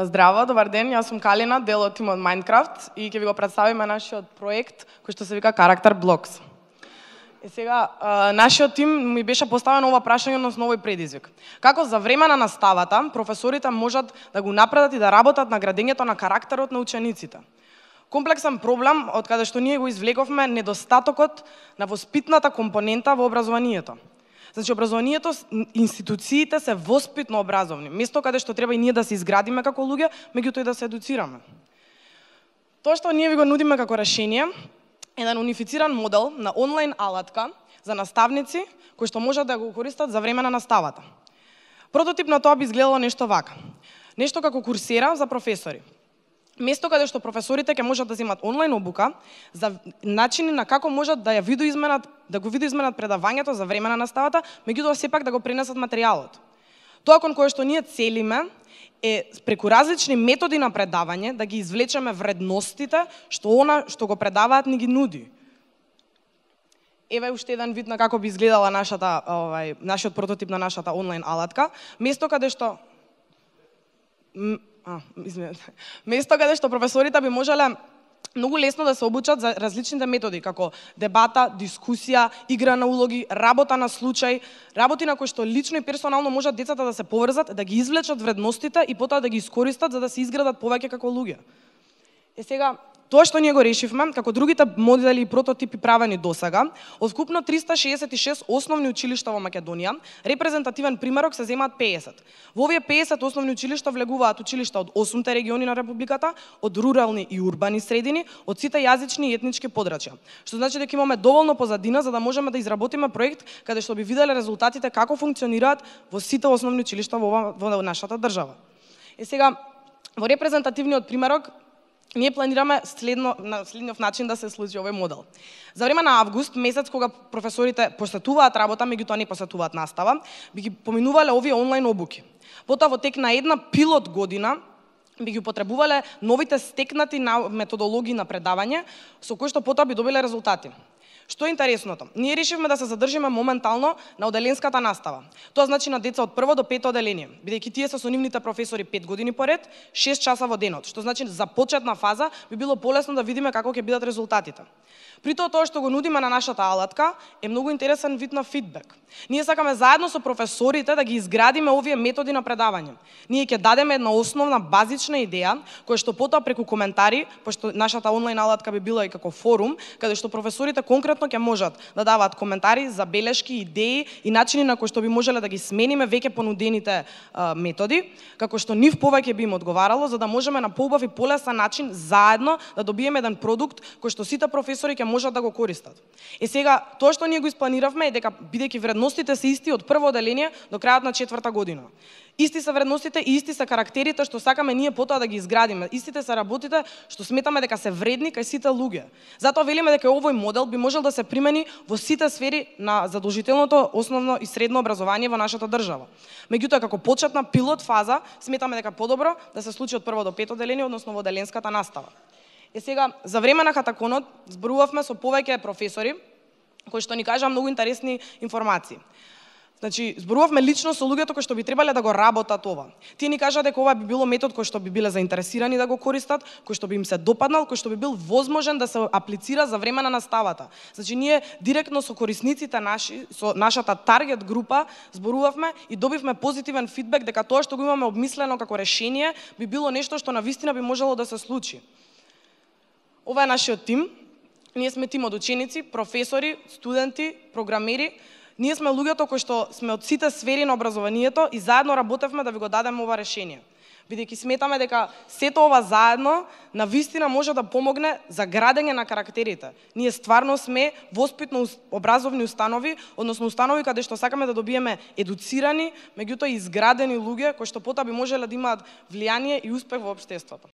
Здраво, добар ден, јас сум Калина, дел од тимот Minecraft и ќе ви го представиме нашиот проект кој што се вика Character Blocks. И сега, нашиот тим ми беше поставено ова прашање, односно овој предизвик. Како за време на наставата, професорите можат да го напредат и да работат на градењето на карактерот на учениците? Комплексен проблем од каде што ние го извлековме недостатокот на воспитната компонента во образованието. Значи, образованието, институциите се воспитно образовни, место каде што треба и ние да се изградиме како луѓе, меѓутоа и да се едуцираме. Тоа што ние ви го нудиме како решение е еден унифициран модел на онлайн алатка за наставници кои што можат да го користат за време на наставата. Прототип на тоа би изгледало нешто вака. Нешто како Курсера за професори. Место каде што професорите ќе можат да земат онлайн обука за начини на како можат да го видоизменат предавањето за време на наставата, меѓутоа сепак да го пренесат материјалот. Тоа кон кое што ние целиме е преку различни методи на предавање да ги извлечеме вредностите што што го предаваат ни ги нуди. Еве уште еден вид на како би изгледала нашиот прототип на нашата онлайн алатка, место каде што место каде што професорите би можеле многу лесно да се обучат за различните методи, како дебата, дискусија, игра на улоги, работа на случај, работи на кои што лично и персонално можат децата да се поврзат, да ги извлечат вредностите и потоа да ги искористат за да се изградат повеќе како луѓе. Сега, тоа што ние го решивме, како другите модели и прототипи правени досега, од вкупно 366 основни училишта во Македонија, репрезентативен примерок се земаат 50. Во овие 50 основни училишта влегуваат училишта од 8 региони на републиката, од рурални и урбани средини, од сите јазични и етнички подрачја. Што значи дека имаме доволно позадина за да можеме да изработиме проект каде што би виделе резултатите како функционираат во сите основни училишта во нашата држава. Сега, во репрезентативниот примерок ние планираме на следниот начин да се случи овој модел. За време на август месец, кога професорите посетуваат работа, меѓутоа не посетуваат настава, би ги поминувале овие онлайн обуки. Потоа во тек на една пилот година би ги потребувале новите стекнати методологии на предавање, со кои што потоа би добиле резултати. Што е интересното? Ние решивме да се задржиме моментално на оделенската настава. Тоа значи на деца од прво до пето оделение, бидејќи тие се со нивните професори 5 години поред, 6 часа во денот, што значи за почетна фаза би било полесно да видиме како ќе бидат резултатите. При тоа што го нудиме на нашата алатка е многу интересен вид на фидбек. Ние сакаме заедно со професорите да ги изградиме овие методи на предавање. Ние ќе дадеме една основна базична идеја, која што потоа преку коментари, пошто нашата онлайн алатка би била и како форум, каде што професорите конкретно ќе можат да даваат коментари, забелешки, идеи и начини на кои што би можеле да ги смениме веќе понудените методи, како што нив повеќе би им одговарало, за да можеме на поубав и полесен начин заедно да добиеме еден продукт кој што сите професори ќе можат да го користат. Сега, тоа што ние го испланиравме е дека бидејќи вредностите се исти од прво оделение до крајот на 4-та година. Исти се вредностите и исти се карактерите што сакаме ние потоа да ги изградиме. Истите се работите што сметаме дека се вредни кај сите луѓе. Затоа велиме дека овој модел би можел да се примени во сите сфери на задолжителното основно и средно образование во нашата држава. Меѓутоа, како почетна пилот фаза, сметаме дека подобро да се случи од прво до пето оделение, односно во оделенската настава. Сега, за време на хатаконот зборувавме со повеќе професори кои што ни кажаа многу интересни информации. Значи, зборувавме лично со луѓето кои што би требале да го работат ова. Тие ни кажаа дека ова би било метод кој што би биле заинтересирани да го користат, кој што би им се допаднал, кој што би бил возможен да се аплицира за време на наставата. Значи, ние директно со корисниците со нашата таргет група зборувавме и добивме позитивен фидбек дека тоа што го имаме обмислено како решение би било нешто што навистина би можело да се случи. Ова е нашиот тим. Ние сме тим од ученици, професори, студенти, програмери. Ние сме луѓето кои што сме од сите сфери на образованието и заедно работевме да ви го дадеме ова решение. Бидејќи сметаме дека сето ова заедно навистина може да помогне за градење на карактерите. Ние стварно сме воспитно образовни установи, односно установи каде што сакаме да добиеме едуцирани, меѓутоа изградени луѓе кои што потоа би можеле да имаат влијание и успех во општеството.